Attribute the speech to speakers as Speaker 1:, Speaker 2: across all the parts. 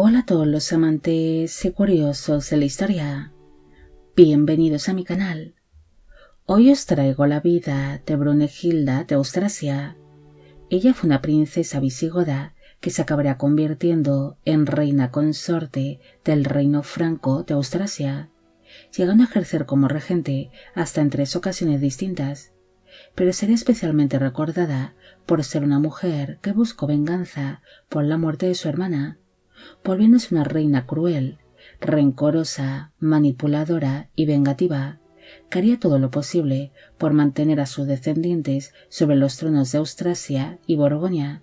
Speaker 1: Hola a todos los amantes y curiosos de la historia. Bienvenidos a mi canal. Hoy os traigo la vida de Brunegilda de Austrasia. Ella fue una princesa visigoda que se acabaría convirtiendo en reina consorte del reino franco de Austrasia, llegando a ejercer como regente hasta en 3 ocasiones distintas, pero sería especialmente recordada por ser una mujer que buscó venganza por la muerte de su hermana, volviéndose una reina cruel, rencorosa, manipuladora y vengativa, que haría todo lo posible por mantener a sus descendientes sobre los tronos de Austrasia y Borgoña.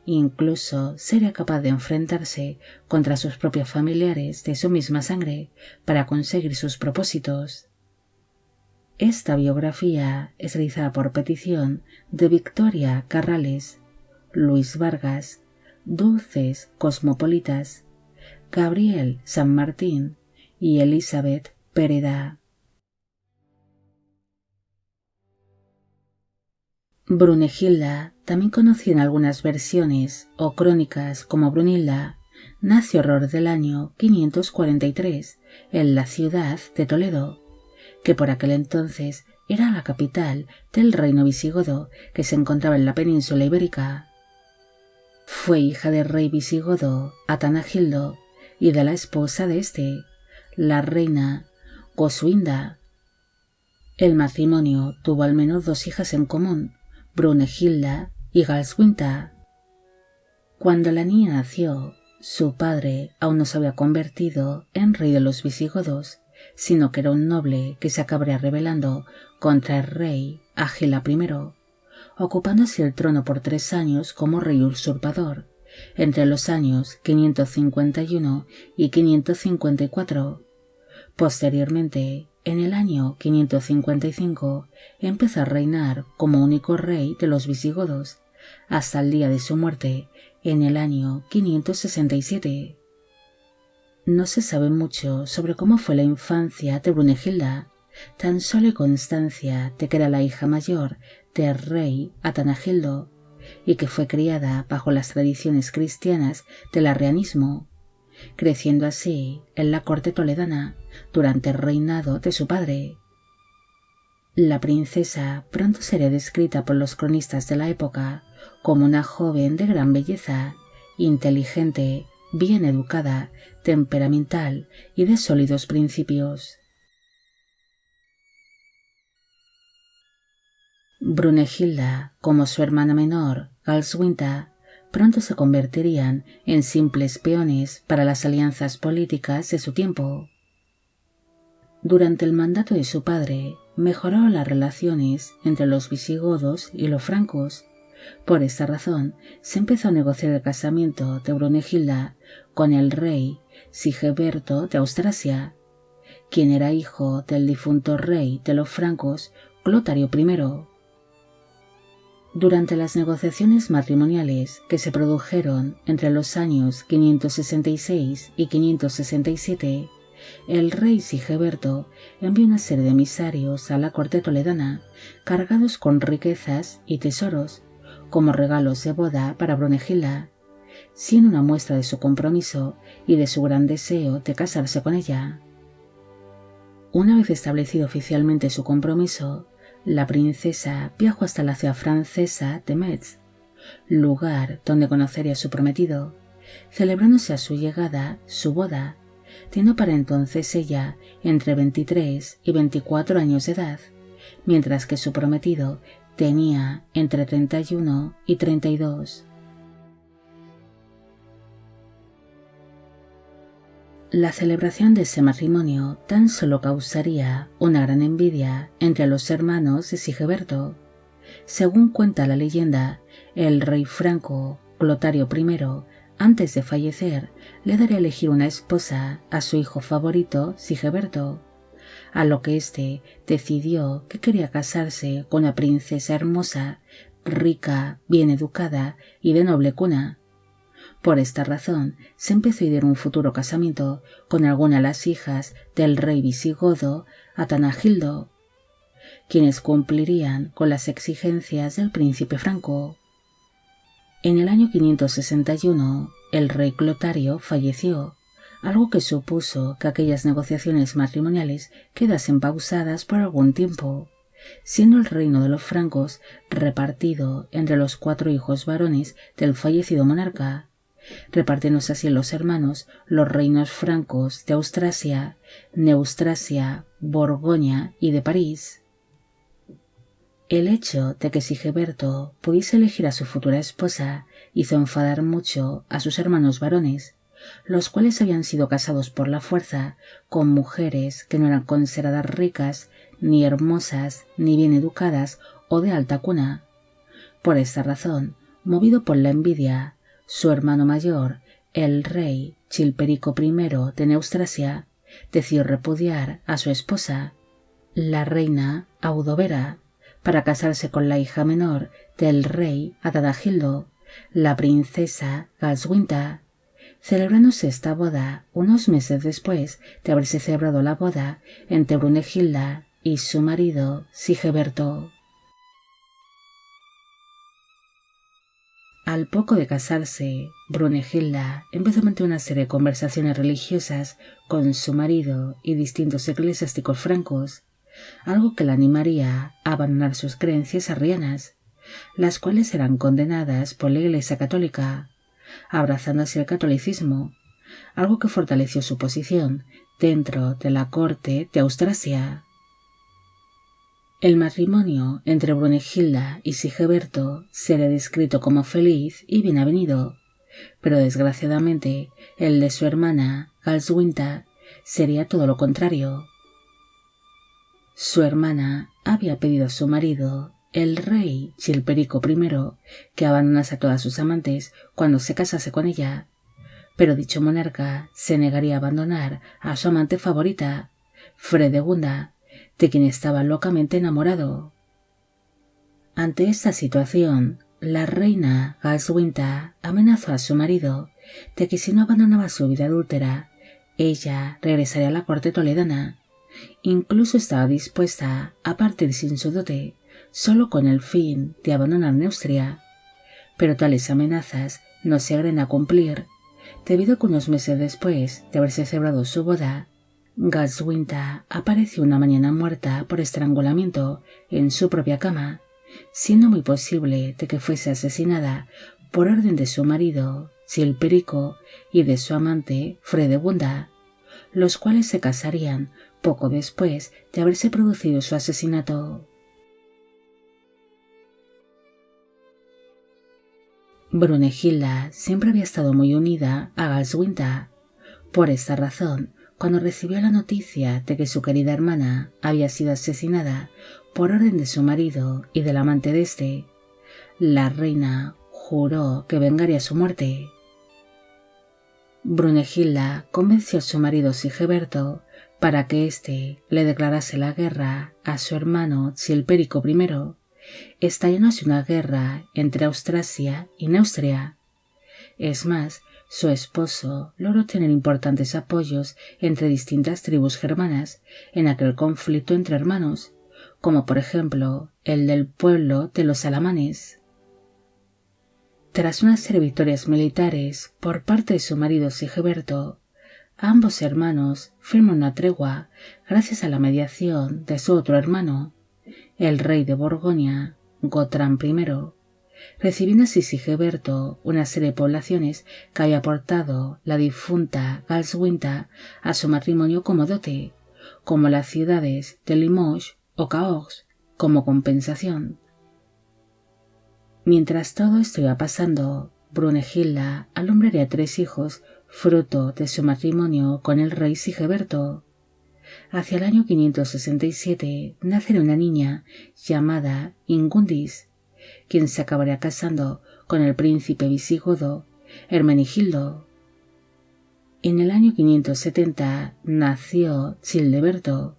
Speaker 1: Incluso sería capaz de enfrentarse contra sus propios familiares de su misma sangre para conseguir sus propósitos. Esta biografía es realizada por petición de Victoria Carrales, Luis Vargas, Dulces Cosmopolitas, Gabriel San Martín y Elizabeth Pereda. Brunegilda, también conocida en algunas versiones o crónicas como Brunilda, nació alrededor del año 543 en la ciudad de Toledo, que por aquel entonces era la capital del reino visigodo que se encontraba en la península ibérica. Fue hija del rey visigodo Atanagildo y de la esposa de este, la reina Gosuinda. El matrimonio tuvo al menos 2 hijas en común, Brunegilda y Galswinta. Cuando la niña nació, su padre aún no se había convertido en rey de los visigodos, sino que era un noble que se acabaría rebelando contra el rey Ágila I, ocupando así el trono por 3 años como rey usurpador, entre los años 551 y 554. Posteriormente, en el año 555, empezó a reinar como único rey de los visigodos, hasta el día de su muerte, en el año 567. No se sabe mucho sobre cómo fue la infancia de Brunegilda, tan solo hay constancia de que era la hija mayor del rey Atanagildo y que fue criada bajo las tradiciones cristianas del arrianismo, creciendo así en la corte toledana durante el reinado de su padre. La princesa pronto sería descrita por los cronistas de la época como una joven de gran belleza, inteligente, bien educada, temperamental y de sólidos principios. Brunegilda, como su hermana menor, Galswinta, pronto se convertirían en simples peones para las alianzas políticas de su tiempo. Durante el mandato de su padre, mejoraron las relaciones entre los visigodos y los francos. Por esta razón, se empezó a negociar el casamiento de Brunegilda con el rey Sigeberto de Austrasia, quien era hijo del difunto rey de los francos Clotario I. Durante las negociaciones matrimoniales que se produjeron entre los años 566 y 567, el rey Sigeberto envió una serie de emisarios a la corte toledana cargados con riquezas y tesoros como regalos de boda para Brunegilda, siendo una muestra de su compromiso y de su gran deseo de casarse con ella. Una vez establecido oficialmente su compromiso, la princesa viajó hasta la ciudad francesa de Metz, lugar donde conocería a su prometido, celebrándose a su llegada su boda, teniendo para entonces ella entre 23 y 24 años de edad, mientras que su prometido tenía entre 31 y 32. La celebración de ese matrimonio tan solo causaría una gran envidia entre los hermanos de Sigeberto. Según cuenta la leyenda, el rey franco Clotario I, antes de fallecer, le daría a elegir una esposa a su hijo favorito Sigeberto, a lo que éste decidió que quería casarse con una princesa hermosa, rica, bien educada y de noble cuna. Por esta razón, se empezó a idear un futuro casamiento con alguna de las hijas del rey visigodo Atanagildo, quienes cumplirían con las exigencias del príncipe franco. En el año 561, el rey Clotario falleció, algo que supuso que aquellas negociaciones matrimoniales quedasen pausadas por algún tiempo, siendo el reino de los francos repartido entre los 4 hijos varones del fallecido monarca, repartiéndose así los hermanos los reinos francos de Austrasia, Neustrasia, Borgoña y de París. El hecho de que Sigeberto pudiese elegir a su futura esposa hizo enfadar mucho a sus hermanos varones, los cuales habían sido casados por la fuerza con mujeres que no eran consideradas ricas, ni hermosas, ni bien educadas o de alta cuna. Por esta razón, movido por la envidia, su hermano mayor, el rey Chilperico I de Neustrasia, decidió repudiar a su esposa, la reina Audovera, para casarse con la hija menor del rey Adadagildo, la princesa Galswinta, celebrándose esta boda unos meses después de haberse celebrado la boda entre Brunegilda y su marido Sigeberto. Al poco de casarse, Brunegilda empezó a mantener una serie de conversaciones religiosas con su marido y distintos eclesiásticos francos, algo que la animaría a abandonar sus creencias arrianas, las cuales eran condenadas por la Iglesia católica, abrazando así el catolicismo, algo que fortaleció su posición dentro de la corte de Austrasia. El matrimonio entre Brunegilda y Sigeberto sería descrito como feliz y bien avenido, pero desgraciadamente el de su hermana Galswinta sería todo lo contrario. Su hermana había pedido a su marido, el rey Chilperico I, que abandonase a todas sus amantes cuando se casase con ella, pero dicho monarca se negaría a abandonar a su amante favorita, Fredegunda, de quien estaba locamente enamorado. Ante esta situación, la reina Galswinta amenazó a su marido de que si no abandonaba su vida adúltera, ella regresaría a la corte toledana. Incluso estaba dispuesta a partir sin su dote, solo con el fin de abandonar Neustria, pero tales amenazas no se llegaron a cumplir, debido a que unos meses después de haberse celebrado su boda, Galswinta apareció una mañana muerta por estrangulamiento en su propia cama, siendo muy posible de que fuese asesinada por orden de su marido, Chilperico, y de su amante, Fredegunda, los cuales se casarían poco después de haberse producido su asesinato. Brunegilda siempre había estado muy unida a Galswinta. Por esta razón, cuando recibió la noticia de que su querida hermana había sido asesinada por orden de su marido y del amante de éste, la reina juró que vengaría su muerte. Brunegilda convenció a su marido Sigeberto para que éste le declarase la guerra a su hermano Chilperico I, estallándose una guerra entre Austrasia y Neustria. Es más, su esposo logró tener importantes apoyos entre distintas tribus germanas en aquel conflicto entre hermanos, como por ejemplo el del pueblo de los alamanes. Tras una serie de victorias militares por parte de su marido Sigeberto, ambos hermanos firman una tregua gracias a la mediación de su otro hermano, el rey de Borgoña, Gotram I, recibiendo así Sigeberto una serie de poblaciones que había aportado la difunta Galswinta a su matrimonio como dote, como las ciudades de Limoges o Cahors, como compensación. Mientras todo esto iba pasando, Brunegilda alumbraría 3 hijos fruto de su matrimonio con el rey Sigeberto. Hacia el año 567 nacería una niña llamada Ingundis, quien se acabaría casando con el príncipe visigodo Hermenegildo. En el año 570 nació Childeberto,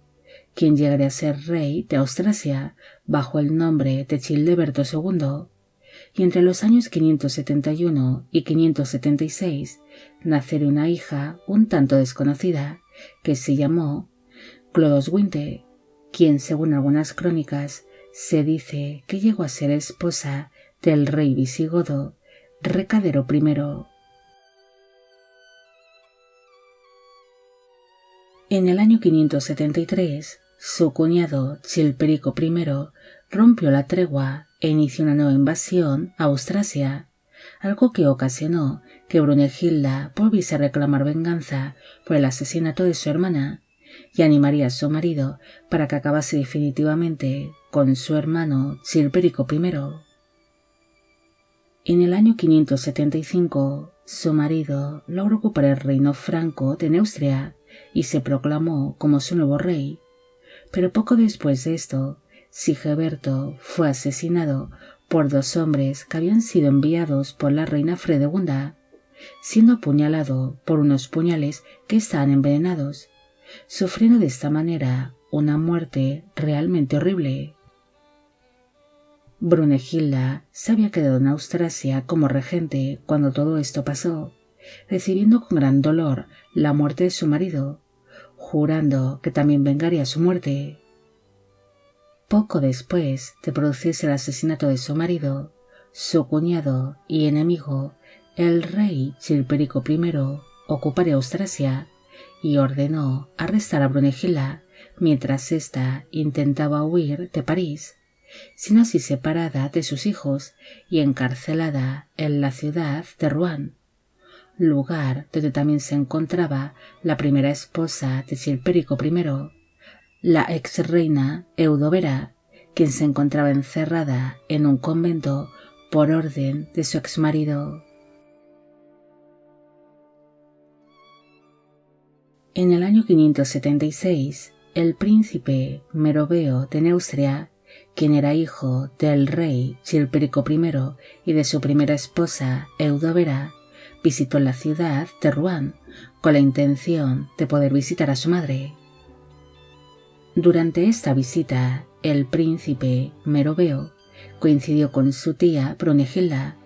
Speaker 1: quien llegaría a ser rey de Austrasia bajo el nombre de Childeberto II, y entre los años 571 y 576 nacería una hija un tanto desconocida que se llamó Clodoswinte, quien según algunas crónicas se dice que llegó a ser esposa del rey visigodo Recadero I. En el año 573, su cuñado Chilperico I rompió la tregua e inició una nueva invasión a Austrasia, algo que ocasionó que Brunegilda volviese a reclamar venganza por el asesinato de su hermana y animaría a su marido para que acabase definitivamente con su hermano Chilperico I. En el año 575, su marido logró ocupar el reino franco de Neustria y se proclamó como su nuevo rey, pero poco después de esto, Sigeberto fue asesinado por dos hombres que habían sido enviados por la reina Fredegunda, siendo apuñalado por unos puñales que estaban envenenados, sufriendo de esta manera una muerte realmente horrible. Brunegilda se había quedado en Austrasia como regente cuando todo esto pasó, recibiendo con gran dolor la muerte de su marido, jurando que también vengaría su muerte. Poco después de producirse el asesinato de su marido, su cuñado y enemigo, el rey Chilperico I, ocuparía Austrasia y ordenó arrestar a Brunegilda mientras ésta intentaba huir de París, siendo así separada de sus hijos y encarcelada en la ciudad de Rouen, lugar donde también se encontraba la primera esposa de Chilperico I, la ex reina Eudovera, quien se encontraba encerrada en un convento por orden de su ex marido. En el año 576, el príncipe Meroveo de Neustria, quien era hijo del rey Chilperico I y de su primera esposa Eudovera, visitó la ciudad de Rouen con la intención de poder visitar a su madre. Durante esta visita, el príncipe Meroveo coincidió con su tía Brunegilda,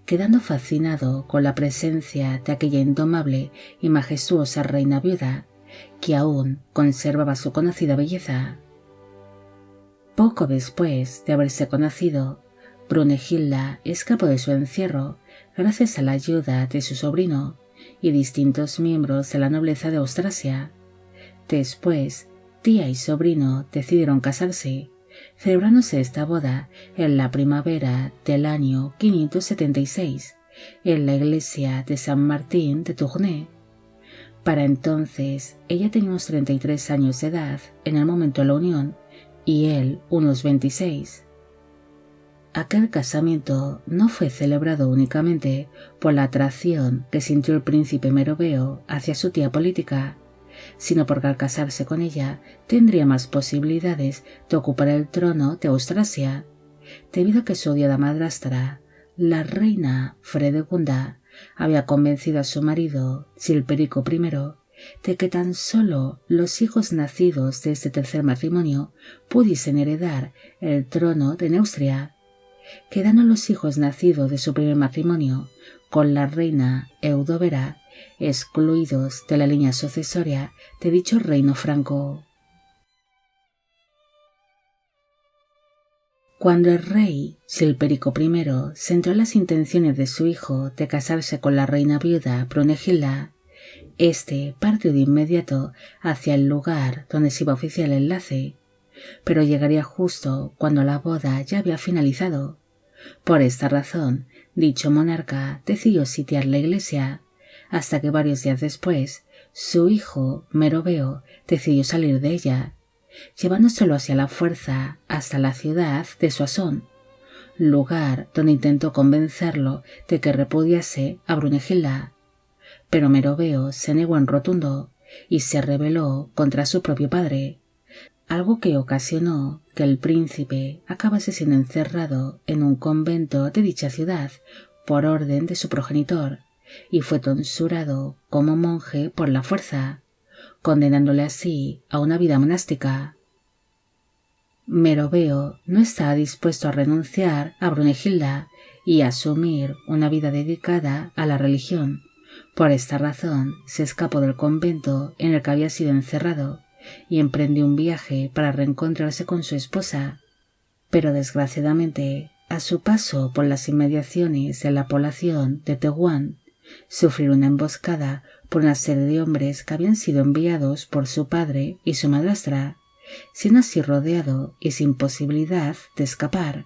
Speaker 1: quedando fascinado con la presencia de aquella indomable y majestuosa reina viuda que aún conservaba su conocida belleza. Poco después de haberse conocido, Brunegilda escapó de su encierro gracias a la ayuda de su sobrino y distintos miembros de la nobleza de Austrasia. Después, tía y sobrino decidieron casarse, celebrándose esta boda en la primavera del año 576 en la iglesia de San Martín de Tournai. Para entonces, ella tenía unos 33 años de edad en el momento de la unión y él unos 26. Aquel casamiento no fue celebrado únicamente por la atracción que sintió el príncipe Meroveo hacia su tía política, sino porque al casarse con ella tendría más posibilidades de ocupar el trono de Austrasia, debido a que su odiada madrastra, la reina Fredegunda, había convencido a su marido, Chilperico I, de que tan solo los hijos nacidos de este tercer matrimonio pudiesen heredar el trono de Neustria, quedando los hijos nacidos de su primer matrimonio con la reina Eudovera excluidos de la línea sucesoria de dicho reino franco. Cuando el rey Chilperico I centró las intenciones de su hijo de casarse con la reina viuda Brunegilda, este partió de inmediato hacia el lugar donde se iba a oficiar el enlace, pero llegaría justo cuando la boda ya había finalizado. Por esta razón, dicho monarca decidió sitiar la iglesia, hasta que varios días después, su hijo Meroveo decidió salir de ella, llevándoselo hacia la fuerza hasta la ciudad de Soissons, lugar donde intentó convencerlo de que repudiase a Brunegilda, pero Meroveo se negó en rotundo y se rebeló contra su propio padre, algo que ocasionó que el príncipe acabase siendo encerrado en un convento de dicha ciudad por orden de su progenitor y fue tonsurado como monje por la fuerza, condenándole así a una vida monástica. Meroveo no estaba dispuesto a renunciar a Brunegilda y a asumir una vida dedicada a la religión. Por esta razón se escapó del convento en el que había sido encerrado y emprendió un viaje para reencontrarse con su esposa, pero desgraciadamente a su paso por las inmediaciones de la población de Tehuán, sufrir una emboscada por una serie de hombres que habían sido enviados por su padre y su madrastra, siendo así rodeado y sin posibilidad de escapar.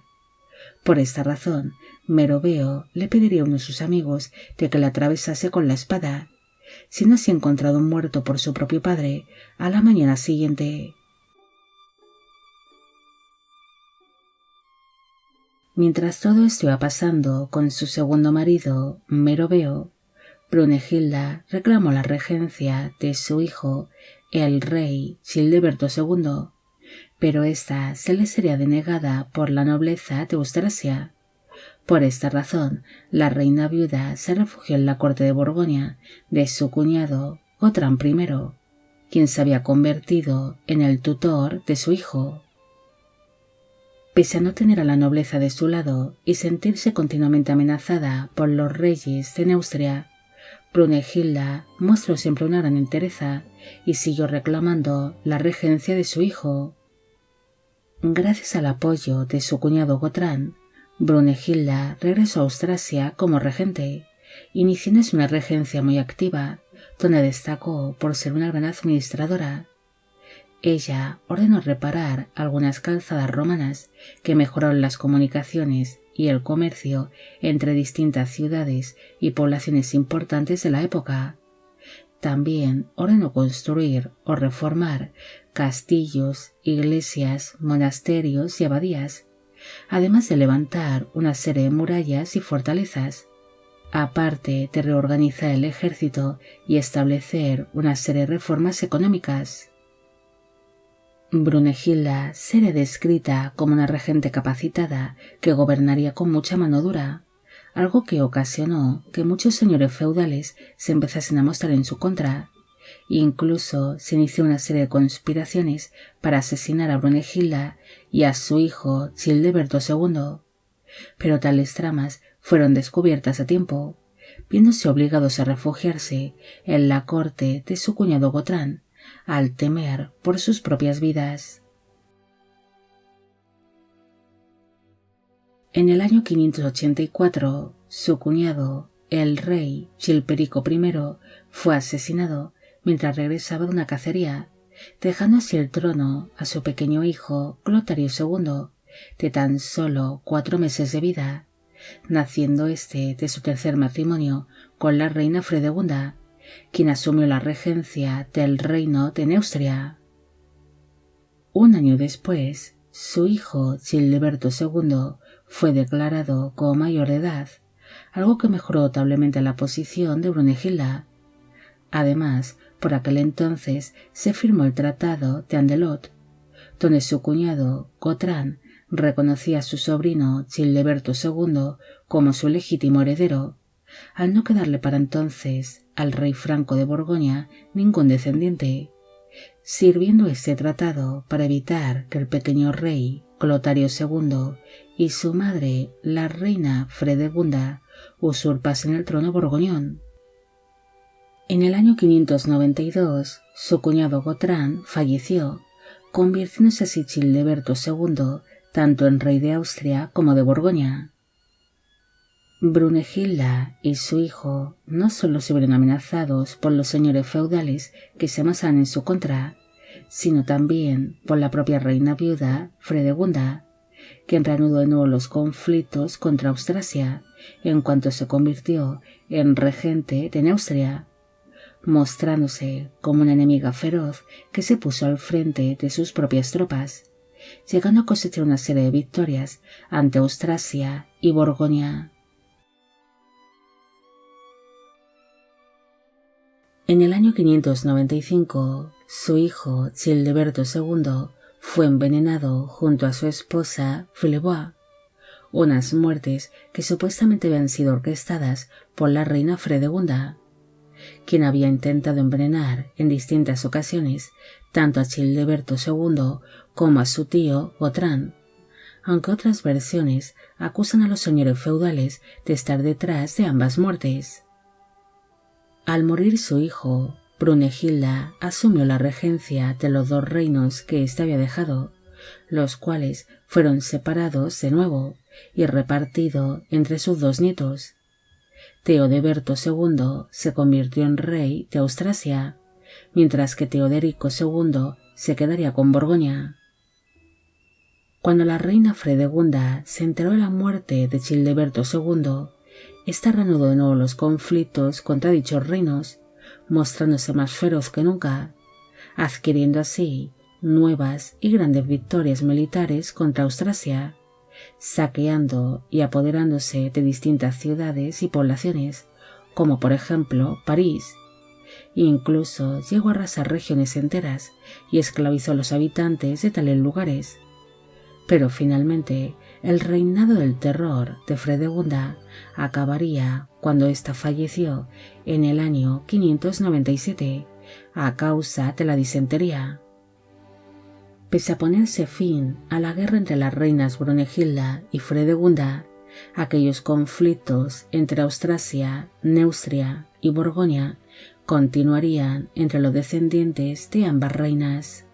Speaker 1: Por esta razón, Meroveo le pediría a uno de sus amigos de que le atravesase con la espada, siendo así encontrado muerto por su propio padre a la mañana siguiente. Mientras todo esto iba pasando con su segundo marido, Meroveo, Brunegilda reclamó la regencia de su hijo, el rey Childeberto II, pero ésta se le sería denegada por la nobleza de Austrasia. Por esta razón, la reina viuda se refugió en la corte de Borgoña de su cuñado Gotran I, quien se había convertido en el tutor de su hijo. Pese a no tener a la nobleza de su lado y sentirse continuamente amenazada por los reyes de Neustria, Brunegilda mostró siempre una gran entereza y siguió reclamando la regencia de su hijo. Gracias al apoyo de su cuñado Gotran, Brunegilda regresó a Austrasia como regente, iniciándose una regencia muy activa, donde destacó por ser una gran administradora. Ella ordenó reparar algunas calzadas romanas que mejoraron las comunicaciones y el comercio entre distintas ciudades y poblaciones importantes de la época. También ordenó construir o reformar castillos, iglesias, monasterios y abadías, además de levantar una serie de murallas y fortalezas, aparte de reorganizar el ejército y establecer una serie de reformas económicas. Brunegilda sería descrita como una regente capacitada que gobernaría con mucha mano dura, algo que ocasionó que muchos señores feudales se empezasen a mostrar en su contra. Incluso se inició una serie de conspiraciones para asesinar a Brunegilda y a su hijo Childeberto II, pero tales tramas fueron descubiertas a tiempo, viéndose obligados a refugiarse en la corte de su cuñado Gotran, al temer por sus propias vidas. En el año 584, su cuñado, el rey Chilperico I, fue asesinado mientras regresaba de una cacería, dejando así el trono a su pequeño hijo Clotario II, de tan solo 4 meses de vida, naciendo este de su tercer matrimonio con la reina Fredegunda, quien asumió la regencia del reino de Neustria. Un año después, su hijo Childeberto II fue declarado como mayor de edad, algo que mejoró notablemente la posición de Brunegilda. Además, por aquel entonces se firmó el Tratado de Andelot, donde su cuñado Gotran reconocía a su sobrino Childeberto II como su legítimo heredero, al no quedarle para entonces al rey franco de Borgoña ningún descendiente, sirviendo este tratado para evitar que el pequeño rey Clotario II y su madre, la reina Fredegunda, usurpasen el trono borgoñón. En el año 592, su cuñado Gotran falleció, convirtiéndose así Childeberto II tanto en rey de Austria como de Borgoña. Brunegilda y su hijo no solo se vieron amenazados por los señores feudales que se amasaban en su contra, sino también por la propia reina viuda Fredegunda, quien reanudó de nuevo los conflictos contra Austrasia en cuanto se convirtió en regente de Neustria, mostrándose como una enemiga feroz que se puso al frente de sus propias tropas, llegando a cosechar una serie de victorias ante Austrasia y Borgoña. En el año 595, su hijo Childeberto II fue envenenado junto a su esposa Filiboa, unas muertes que supuestamente habían sido orquestadas por la reina Fredegunda, quien había intentado envenenar en distintas ocasiones tanto a Childeberto II como a su tío Gotran, aunque otras versiones acusan a los señores feudales de estar detrás de ambas muertes. Al morir su hijo, Brunegilda asumió la regencia de los 2 reinos que éste había dejado, los cuales fueron separados de nuevo y repartidos entre sus 2 nietos. Teodeberto II se convirtió en rey de Austrasia, mientras que Teoderico II se quedaría con Borgoña. Cuando la reina Fredegunda se enteró de la muerte de Childeberto II, ésta reanudó de nuevo los conflictos contra dichos reinos, mostrándose más feroz que nunca, adquiriendo así nuevas y grandes victorias militares contra Austrasia, saqueando y apoderándose de distintas ciudades y poblaciones, como por ejemplo París. Incluso llegó a arrasar regiones enteras y esclavizó a los habitantes de tales lugares. Pero finalmente el reinado del terror de Fredegunda acabaría cuando ésta falleció en el año 597 a causa de la disentería. Pese a ponerse fin a la guerra entre las reinas Brunegilda y Fredegunda, aquellos conflictos entre Austrasia, Neustria y Borgoña continuarían entre los descendientes de ambas reinas.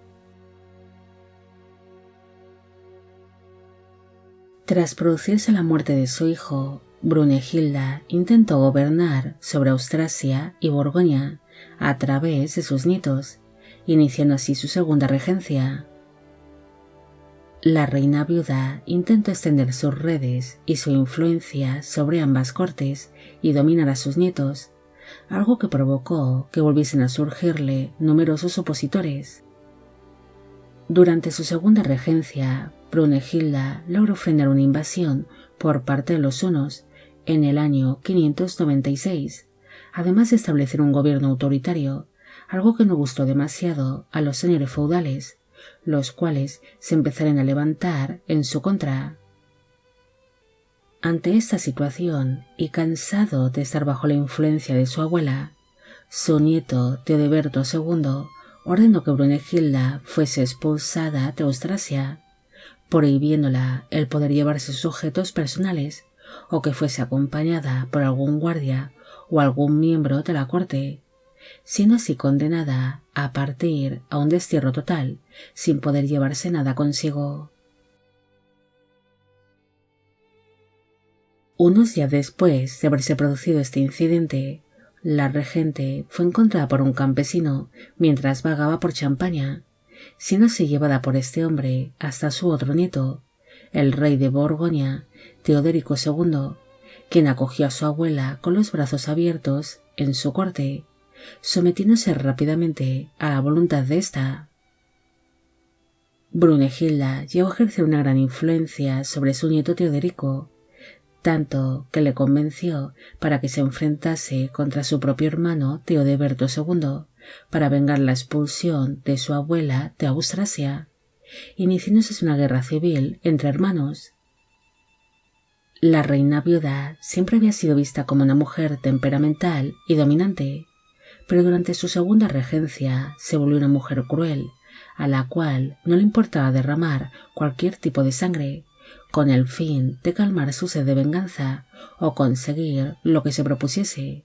Speaker 1: Tras producirse la muerte de su hijo, Brunegilda intentó gobernar sobre Austrasia y Borgoña a través de sus nietos, iniciando así su segunda regencia. La reina viuda intentó extender sus redes y su influencia sobre ambas cortes y dominar a sus nietos, algo que provocó que volviesen a surgirle numerosos opositores. Durante su segunda regencia, Brunegilda logró frenar una invasión por parte de los hunos en el año 596, además de establecer un gobierno autoritario, algo que no gustó demasiado a los señores feudales, los cuales se empezaron a levantar en su contra. Ante esta situación, y cansado de estar bajo la influencia de su abuela, su nieto Teodeberto II ordenó que Brunegilda fuese expulsada de Austrasia, prohibiéndola el poder llevarse sus objetos personales o que fuese acompañada por algún guardia o algún miembro de la corte, siendo así condenada a partir a un destierro total sin poder llevarse nada consigo. Unos días después de haberse producido este incidente, la regente fue encontrada por un campesino mientras vagaba por Champaña, siendo así llevada por este hombre hasta su otro nieto, el rey de Borgoña, Teoderico II, quien acogió a su abuela con los brazos abiertos en su corte, sometiéndose rápidamente a la voluntad de ésta. Brunegilda llegó a ejercer una gran influencia sobre su nieto Teoderico, tanto que le convenció para que se enfrentase contra su propio hermano Teodeberto II para vengar la expulsión de su abuela de Austrasia, iniciándose una guerra civil entre hermanos. La reina viuda siempre había sido vista como una mujer temperamental y dominante, pero durante su segunda regencia se volvió una mujer cruel, a la cual no le importaba derramar cualquier tipo de sangre, con el fin de calmar su sed de venganza o conseguir lo que se propusiese.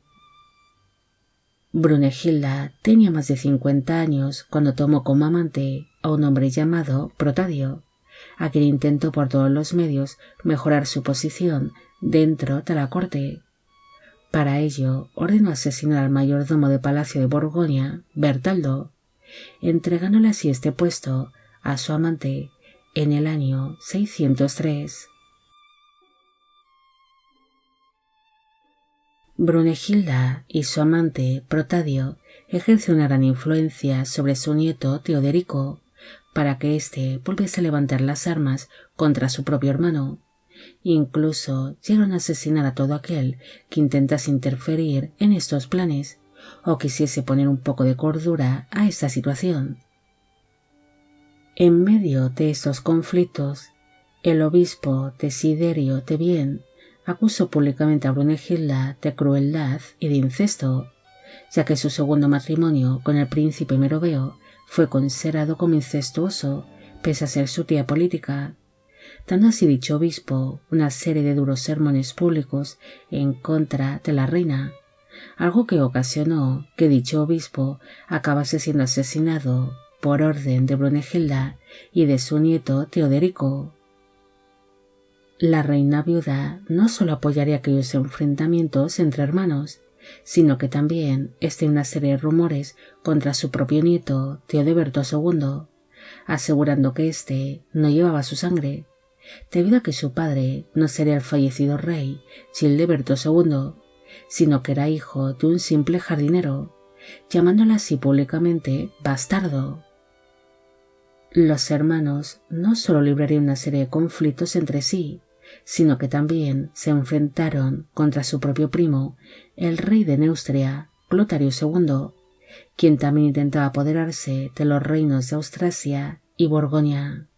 Speaker 1: Brunegilda tenía más de 50 años cuando tomó como amante a un hombre llamado Protadio, a quien intentó por todos los medios mejorar su posición dentro de la corte. Para ello ordenó asesinar al mayordomo de Palacio de Borgoña, Bertaldo, entregándole así este puesto a su amante en el año 603. Brunegilda y su amante Protadio ejerció una gran influencia sobre su nieto Teoderico para que éste volviese a levantar las armas contra su propio hermano. Incluso llegaron a asesinar a todo aquel que intentase interferir en estos planes o quisiese poner un poco de cordura a esta situación. En medio de estos conflictos, el obispo Desiderio de Vienne acusó públicamente a Brunegilda de crueldad y de incesto, ya que su segundo matrimonio con el príncipe Meroveo fue considerado como incestuoso, pese a ser su tía política, dando así dicho obispo una serie de duros sermones públicos en contra de la reina, algo que ocasionó que dicho obispo acabase siendo asesinado por orden de Brunegilda y de su nieto Teodorico. La reina viuda no solo apoyaría aquellos enfrentamientos entre hermanos, sino que también extendió una serie de rumores contra su propio nieto Teodeberto II, asegurando que éste no llevaba su sangre, debido a que su padre no sería el fallecido rey Childeberto II, sino que era hijo de un simple jardinero, llamándolo así públicamente bastardo. Los hermanos no solo librarían una serie de conflictos entre sí, sino que también se enfrentaron contra su propio primo, el rey de Neustria, Clotario II, quien también intentaba apoderarse de los reinos de Austrasia y Borgoña.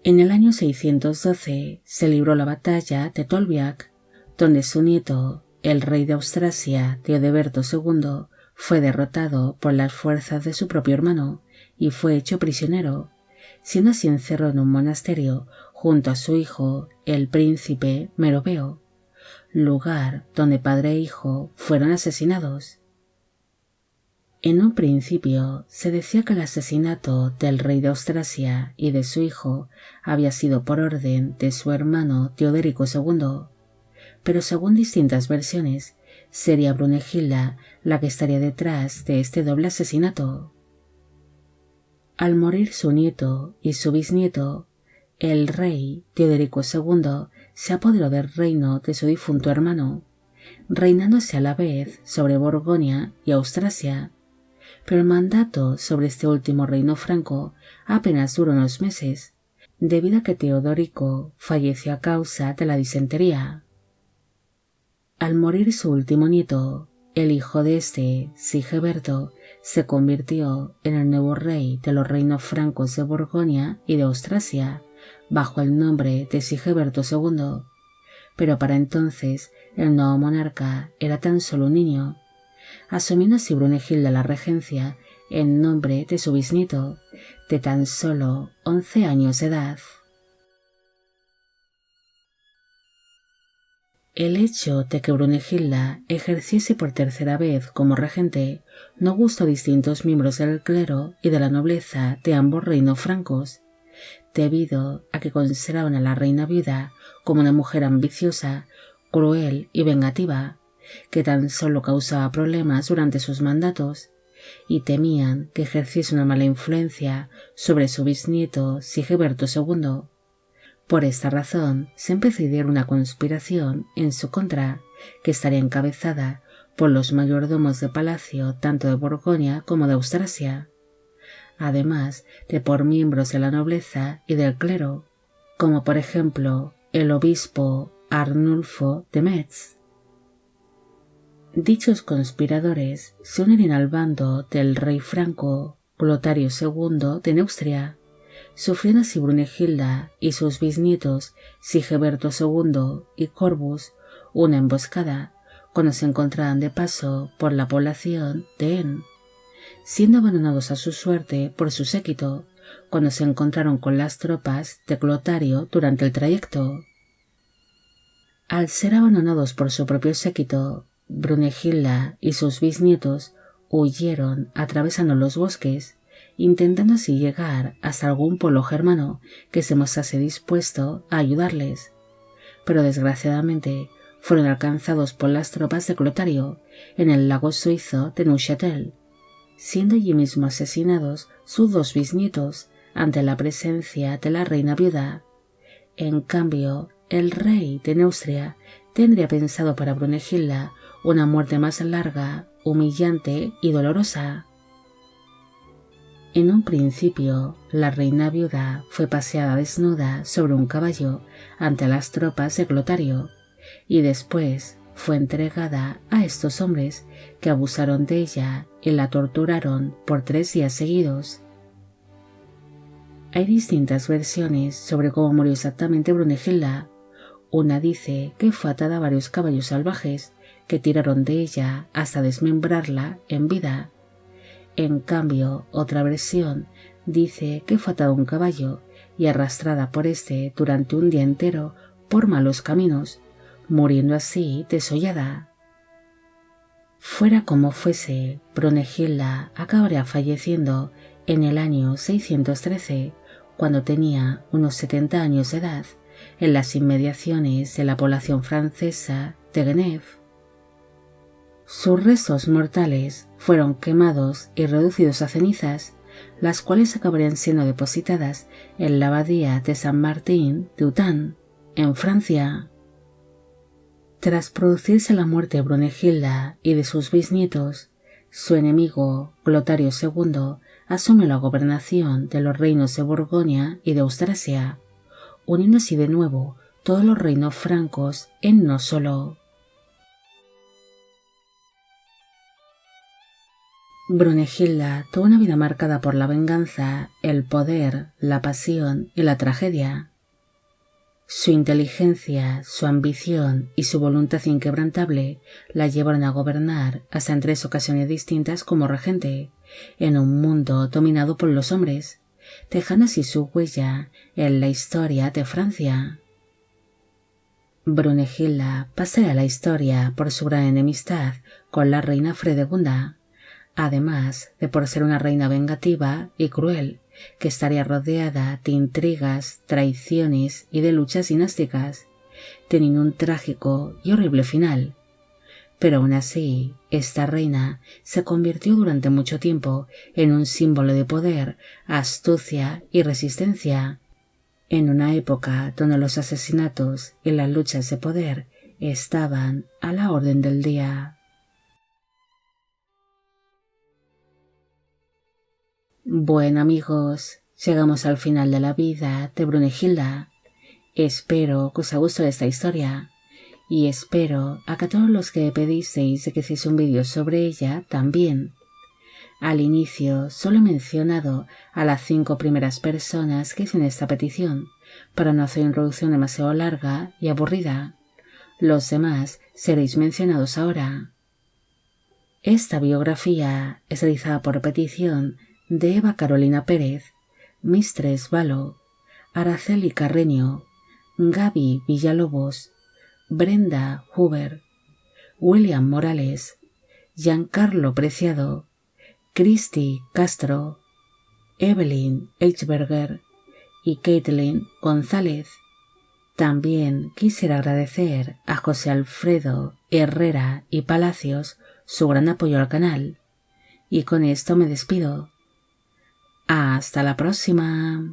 Speaker 1: En el año 612 se libró la batalla de Tolbiac, donde su nieto, el rey de Austrasia, Teodeberto II, fue derrotado por las fuerzas de su propio hermano y fue hecho prisionero, siendo así encerrado en un monasterio junto a su hijo, el príncipe Meroveo, lugar donde padre e hijo fueron asesinados. En un principio se decía que el asesinato del rey de Austrasia y de su hijo había sido por orden de su hermano Teodorico II, pero según distintas versiones, sería Brunegilda la que estaría detrás de este doble asesinato. Al morir su nieto y su bisnieto, el rey Teodorico II se apoderó del reino de su difunto hermano, reinándose a la vez sobre Borgoña y Austrasia, pero el mandato sobre este último reino franco apenas duró unos meses, debido a que Teodorico falleció a causa de la disentería. Al morir su último nieto, el hijo de este, Sigeberto, se convirtió en el nuevo rey de los reinos francos de Borgoña y de Austrasia, bajo el nombre de Sigeberto II, pero para entonces el nuevo monarca era tan solo un niño, asumiendo así Brunegilda la regencia en nombre de su bisnieto, de tan solo 11 años de edad. El hecho de que Brunegilda ejerciese por tercera vez como regente no gustó a distintos miembros del clero y de la nobleza de ambos reinos francos, debido a que consideraban a la reina viuda como una mujer ambiciosa, cruel y vengativa, que tan solo causaba problemas durante sus mandatos, y temían que ejerciese una mala influencia sobre su bisnieto Sigeberto II. Por esta razón se empezó a idear una conspiración en su contra, que estaría encabezada por los mayordomos de palacio tanto de Borgoña como de Austrasia, además de por miembros de la nobleza y del clero, como por ejemplo el obispo Arnulfo de Metz. Dichos conspiradores se unirían al bando del rey franco Clotario II de Neustria, sufriendo así Brunegilda y sus bisnietos Sigeberto II y Corbus una emboscada cuando se encontraban de paso por la población de En, siendo abandonados a su suerte por su séquito cuando se encontraron con las tropas de Clotario durante el trayecto. Al ser abandonados por su propio séquito, Brunegilda y sus bisnietos huyeron atravesando los bosques, intentando así llegar hasta algún pueblo germano que se mostrase dispuesto a ayudarles, pero desgraciadamente fueron alcanzados por las tropas de Clotario en el lago suizo de Neuchâtel, siendo allí mismo asesinados sus dos bisnietos ante la presencia de la reina viuda. En cambio, el rey de Neustria tendría pensado para Brunegilda una muerte más larga, humillante y dolorosa. En un principio, la reina viuda fue paseada desnuda sobre un caballo ante las tropas de Clotario, y después fue entregada a estos hombres que abusaron de ella y la torturaron por 3 días seguidos. Hay distintas versiones sobre cómo murió exactamente Brunegilda. Una dice que fue atada a varios caballos salvajes que tiraron de ella hasta desmembrarla en vida. En cambio, otra versión dice que fue atada a un caballo y arrastrada por este durante un día entero por malos caminos, muriendo así desollada. Fuera como fuese, Brunehilda acabaría falleciendo en el año 613, cuando tenía unos 70 años de edad, en las inmediaciones de la población francesa de Genève. Sus restos mortales fueron quemados y reducidos a cenizas, las cuales acabarían siendo depositadas en la abadía de San Martín de Autun, en Francia. Tras producirse la muerte de Brunehilda y de sus bisnietos, su enemigo, Clotario II, asumió la gobernación de los reinos de Borgoña y de Austrasia, uniendo así de nuevo todos los reinos francos en uno solo. Brunehilda tuvo una vida marcada por la venganza, el poder, la pasión y la tragedia. Su inteligencia, su ambición y su voluntad inquebrantable la llevaron a gobernar hasta en 3 ocasiones distintas como regente, en un mundo dominado por los hombres, dejando así su huella en la historia de Francia. Brunehilda pasaría a la historia por su gran enemistad con la reina Fredegunda, además de por ser una reina vengativa y cruel, que estaría rodeada de intrigas, traiciones y de luchas dinásticas, teniendo un trágico y horrible final. Pero aún así, esta reina se convirtió durante mucho tiempo en un símbolo de poder, astucia y resistencia, en una época donde los asesinatos y las luchas de poder estaban a la orden del día. Bueno amigos, llegamos al final de la vida de Brunehilda. Espero que os haya gustado esta historia y espero a que todos los que pedisteis de que hiciese un vídeo sobre ella también. Al inicio solo he mencionado a las 5 primeras personas que hicieron esta petición para no hacer una introducción demasiado larga y aburrida. Los demás seréis mencionados ahora. Esta biografía es realizada por petición de Eva Carolina Pérez, Mistress Valo, Araceli Carreño, Gaby Villalobos, Brenda Huber, William Morales, Giancarlo Preciado, Cristi Castro, Evelyn Eichberger y Caitlin González. También quisiera agradecer a José Alfredo Herrera y Palacios su gran apoyo al canal. Y con esto me despido. Hasta la próxima.